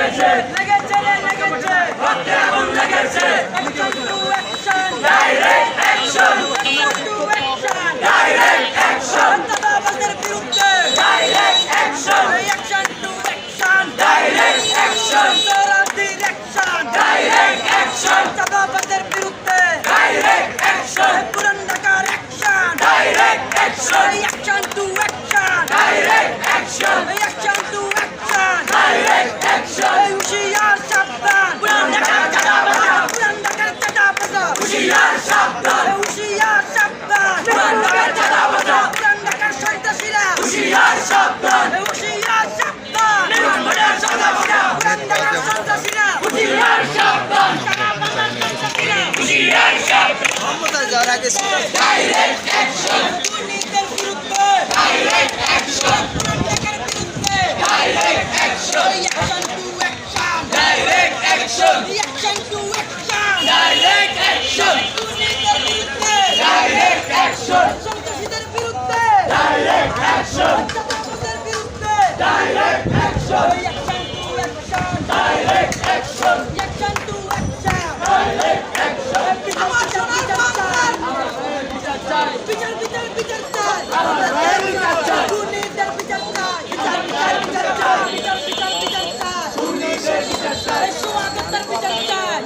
লেগেছে রক্তে আগুন লেগেছে ডাইরেক্ট অ্যাকশন ডাইরেক্ট অ্যাকশন চাঁদাবাজের বিরুদ্ধে direct action direct action direct action চাঁদাবাজের বিরুদ্ধে ডাইরেক্ট অ্যাকশন পুরান ঢাকার action direct action action to action direct action action to action direct action হুঁশিয়ার সাবধান পুরান ঢাকার চাঁদাবাজ পুরান ঢাকার চাঁদাবাজ হুঁশিয়ার সাবধান হুঁশিয়ার সাবধান পুরান ঢাকার চাঁদাবাজ পুরান ঢাকার সন্ত্রাসীরা হুঁশিয়ার সাবধান হুঁশিয়ার সাবধান পুরান ঢাকার চাঁদাবাজ পুরান ঢাকার সন্ত্রাসীরা হুঁশিয়ার সাবধান হুঁশিয়ার সাবধান ডাইরেক্ট অ্যাকশন দুর্নীতির বিরুদ্ধে ডাইরেক্ট অ্যাকশন পুরান ঢাকার বিরুদ্ধে direct action action to action direct action action to action direct action দুর্নীতির বিরুদ্ধে ডাইরেক্ট অ্যাকশন সন্ত্রাসীদের বিরুদ্ধে ডাইরেক্ট অ্যাকশন চাঁদাবাজের বিরুদ্ধে direct action action to action direct action action to action direct action আমার সোনার বাংলার বিচার চাই বিচার চাই দুর্নীতির বিচার চাই বিচার চাই বিচার চাই দুর্নীতির বিচার চাই সোয়াগতের বিচার চাই